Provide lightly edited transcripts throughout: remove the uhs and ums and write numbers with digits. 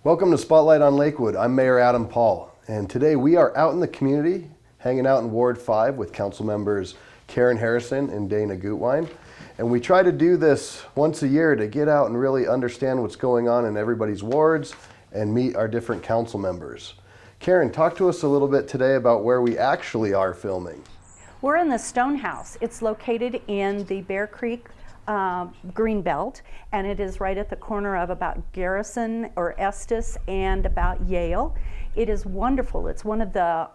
Welcome to Spotlight on Lakewood. I'm Mayor Adam Paul, and today we are out in the community, hanging out in Ward 5 with council members Karen Harrison and Dana Gutwein. And we try to do this once a year to get out and really understand what's going on in everybody's wards and meet our different council members. Karen, talk to us a little bit today about where we actually are filming. We're in the Stone House. It's located in the Bear Creek Greenbelt, and it is right at the corner of about Garrison or Estes and about Yale. It is wonderful. It's one of the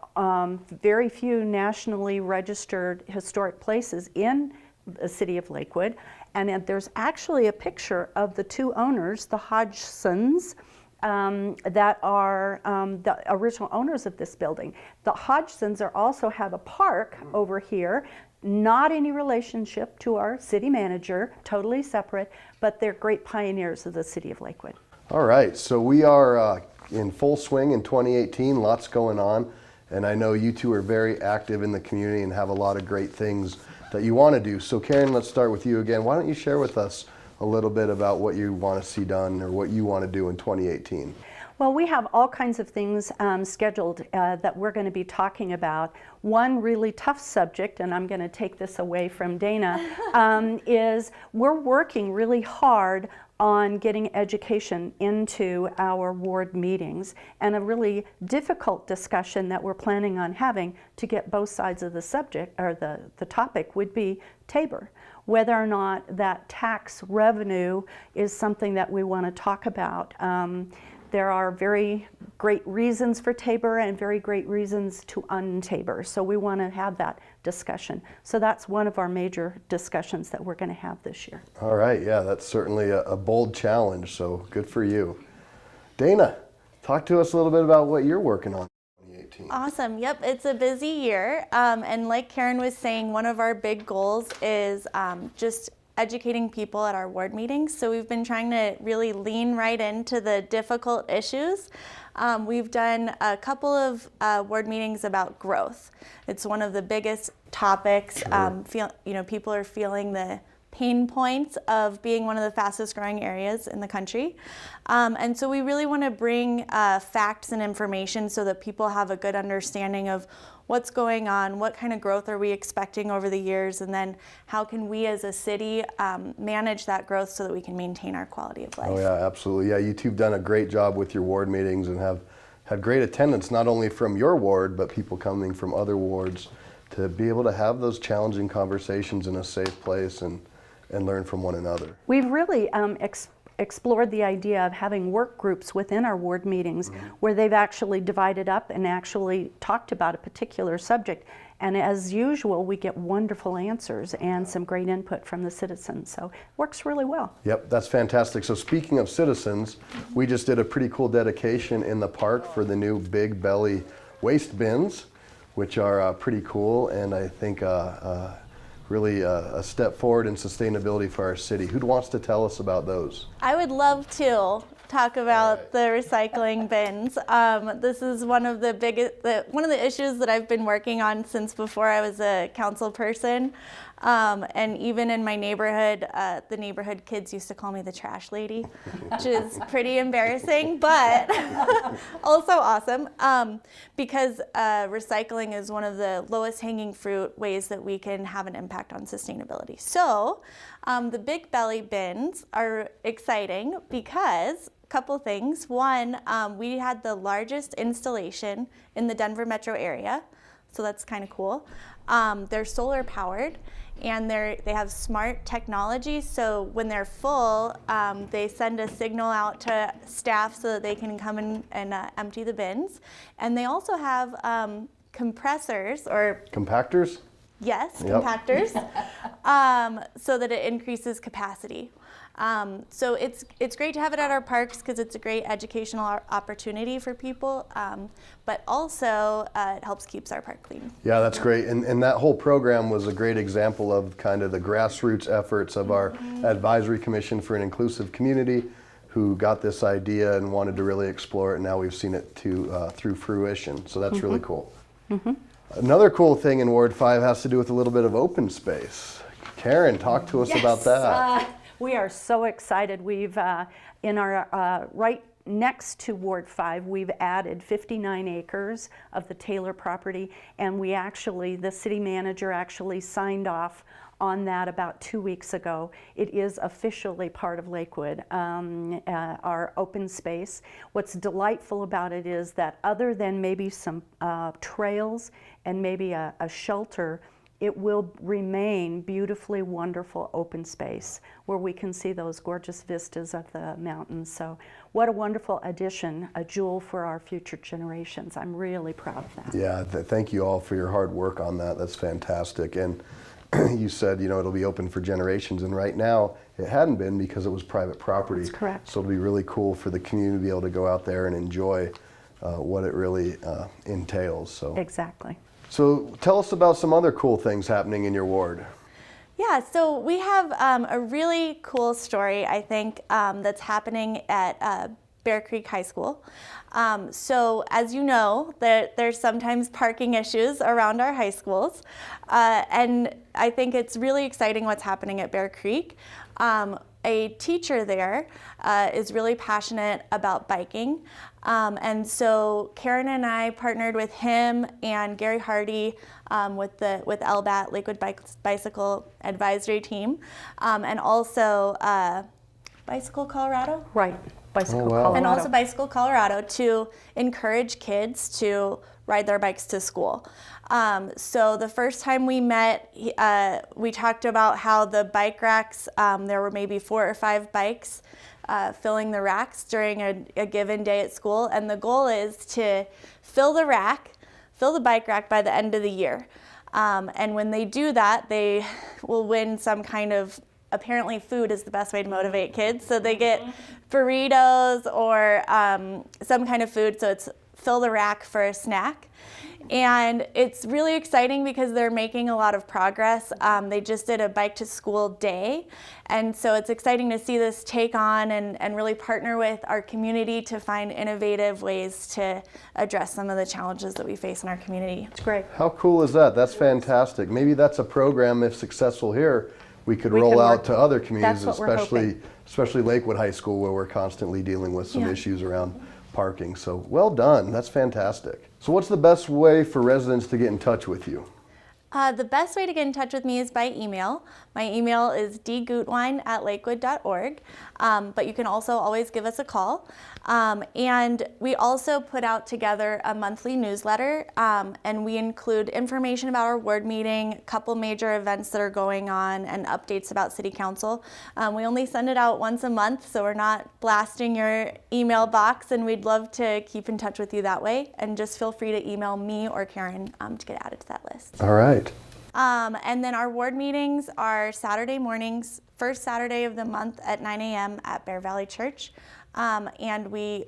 very few nationally registered historic places in the city of Lakewood. And there's actually a picture of the two owners, the Hodgsons, that are the original owners of this building. The Hodgsons also have a park over here, not any relationship to our city manager, totally separate, but they're great pioneers of the city of Lakewood. All right, so we are in full swing in 2018, lots going on, and I know you two are very active in the community and have a lot of great things that you want to do. So Karen, let's start with you again. Why don't you share with us a little bit about what you want to see done or what you want to do in 2018? Well, we have all kinds of things scheduled that we're going to be talking about. One really tough subject, and I'm going to take this away from Dana, is we're working really hard on getting education into our ward meetings, and a really difficult discussion that we're planning on having to get both sides of the subject, or the topic, would be Tabor. Whether or not that tax revenue is something that we want to talk about. There are very great reasons for Tabor and very great reasons to un-Tabor. So we want to have that discussion. So that's one of our major discussions that we're going to have this year. All right, yeah, that's certainly a bold challenge, so good for you. Dana, talk to us a little bit about what you're working on in 2018. Awesome, yep, it's a busy year. And like Karen was saying, one of our big goals is just educating people at our ward meetings. So we've been trying to really lean right into the difficult issues. We've done a couple of ward meetings about growth. It's one of the biggest topics. Sure. People are feeling the pain points of being one of the fastest growing areas in the country. And so we really want to bring facts and information so that people have a good understanding of what's going on, what kind of growth are we expecting over the years, and then how can we as a city manage that growth so that we can maintain our quality of life. Oh yeah, absolutely. Yeah, you two have done a great job with your ward meetings and have had great attendance, not only from your ward, but people coming from other wards to be able to have those challenging conversations in a safe place and learn from one another. We've really explored the idea of having work groups within our ward meetings where they've actually divided up and actually talked about a particular subject. And as usual, we get wonderful answers and some great input from the citizens. So it works really well. Yep, that's fantastic. So speaking of citizens, we just did a pretty cool dedication in the park for the new Big Belly waste bins, which are pretty cool, and I think really a step forward in sustainability for our city. Who wants to tell us about those? I would love to talk about the recycling bins. This is one of the issues that I've been working on since before I was a council person. And even in my neighborhood, the neighborhood kids used to call me the trash lady, which is pretty embarrassing, but also awesome, because recycling is one of the lowest hanging fruit ways that we can have an impact on sustainability. So the Big Belly bins are exciting because couple things. One, we had the largest installation in the Denver metro area, so that's kind of cool. They're solar powered, and they have smart technology, so when they're full, they send a signal out to staff so that they can come in and empty the bins. And they also have compressors or compactors? Yes, yep. Compactors, so that it increases capacity. So it's great to have it at our parks because it's a great educational opportunity for people, but also it helps keeps our park clean. Yeah, that's great. And that whole program was a great example of kind of the grassroots efforts of our advisory commission for an inclusive community, who got this idea and wanted to really explore it, and now we've seen it through fruition. So that's really cool. Another cool thing in Ward 5 has to do with a little bit of open space. Karen, talk to us about that. We are so excited. We've, in our right next to Ward 5, we've added 59 acres of the Taylor property, and the city manager actually signed off on that about 2 weeks ago. It is officially part of Lakewood, our open space. What's delightful about it is that other than maybe some trails and maybe a shelter, it will remain beautifully wonderful open space where we can see those gorgeous vistas of the mountains. So what a wonderful addition, a jewel for our future generations. I'm really proud of that. Yeah, thank you all for your hard work on that. That's fantastic. And you said, it'll be open for generations, and right now it hadn't been because it was private property. That's correct. So it'll be really cool for the community to be able to go out there and enjoy what it really entails. So Exactly. So tell us about some other cool things happening in your ward. Yeah, so we have a really cool story, I think, that's happening at Bear Creek High School. So as you know, there's sometimes parking issues around our high schools. And I think it's really exciting what's happening at Bear Creek. A teacher there is really passionate about biking. And so Karen and I partnered with him and Gary Hardy with LBAT, Lakewood Bicycle Advisory Team, and also Bicycle Colorado. Right. Bicycle wow. Colorado. And also Bicycle Colorado to encourage kids to ride their bikes to school. So the first time we met, we talked about how the bike racks, there were maybe 4 or 5 bikes filling the racks during a given day at school. And the goal is to fill the bike rack by the end of the year. And when they do that, they will win some kind of, apparently food is the best way to motivate kids. So they get burritos or some kind of food. So it's fill the rack for a snack. And it's really exciting because they're making a lot of progress. They just did a bike to school day. And so it's exciting to see this take on and really partner with our community to find innovative ways to address some of the challenges that we face in our community. It's great. How cool is that? That's fantastic. Maybe that's a program, if successful here, we could roll out to other communities, That's what we're hoping. especially Lakewood High School, where we're constantly dealing with some Yeah. issues around parking. So well done. That's fantastic. So what's the best way for residents to get in touch with you? The best way to get in touch with me is by email. My email is dgutwein@lakewood.org, but you can also always give us a call. And we also put out together a monthly newsletter, and we include information about our ward meeting, a couple major events that are going on, and updates about City Council. We only send it out once a month, so we're not blasting your email box, and we'd love to keep in touch with you that way. And just feel free to email me or Karen to get added to that list. All right. And then our ward meetings are Saturday mornings, first Saturday of the month at 9 a.m. at Bear Valley Church. And we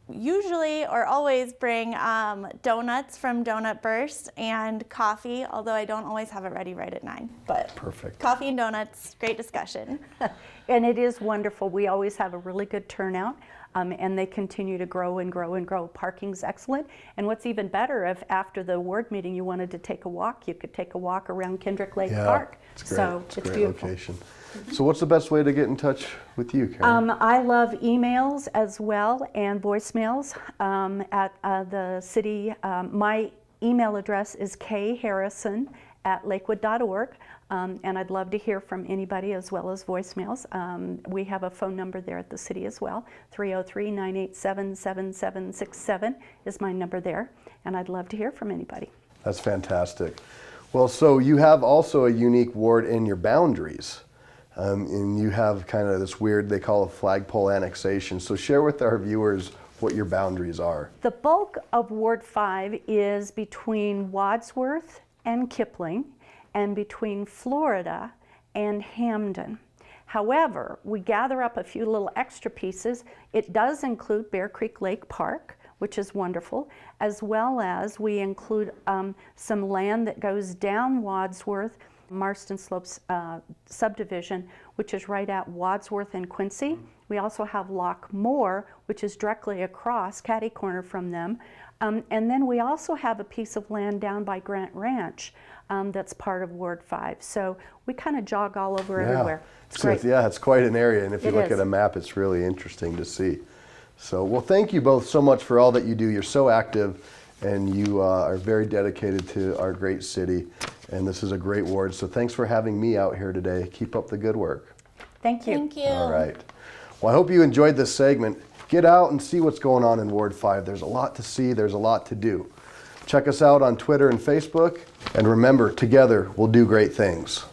usually or always bring donuts from Donut Burst and coffee, although I don't always have it ready right at 9. But Perfect. Coffee and donuts, great discussion. And it is wonderful. We always have a really good turnout, and they continue to grow and grow and grow. Parking's excellent. And what's even better, if after the ward meeting you wanted to take a walk, you could take a walk around Kendrick Lake Park. It's great. So It's a it's great beautiful. location. So what's the best way to get in touch with you, Karen? I love emails as well and voicemails at the city. My email address is kharrison@lakewood.org, and I'd love to hear from anybody as well as voicemails. We have a phone number there at the city as well. 303-987-7767 is my number there, and I'd love to hear from anybody. That's fantastic. Well, so you have also a unique ward in your boundaries. And you have kind of this weird, they call it flagpole annexation. So share with our viewers what your boundaries are. The bulk of Ward 5 is between Wadsworth and Kipling and between Florida and Hamden. However, we gather up a few little extra pieces. It does include Bear Creek Lake Park, which is wonderful, as well as we include some land that goes down Wadsworth, Marston Slopes subdivision, which is right at Wadsworth and Quincy. We also have Loch Moore, which is directly across, catty corner from them. And then we also have a piece of land down by Grant Ranch that's part of Ward 5. So we kind of jog all over everywhere. It's great. Yeah, it's quite an area. And if you It look is. at a map, it's really interesting to see. So, well, thank you both so much for all that you do. You're so active, and you are very dedicated to our great city. And this is a great ward. So thanks for having me out here today. Keep up the good work. Thank you. Thank you. All right. Well, I hope you enjoyed this segment. Get out and see what's going on in Ward 5. There's a lot to see. There's a lot to do. Check us out on Twitter and Facebook. And remember, together, we'll do great things.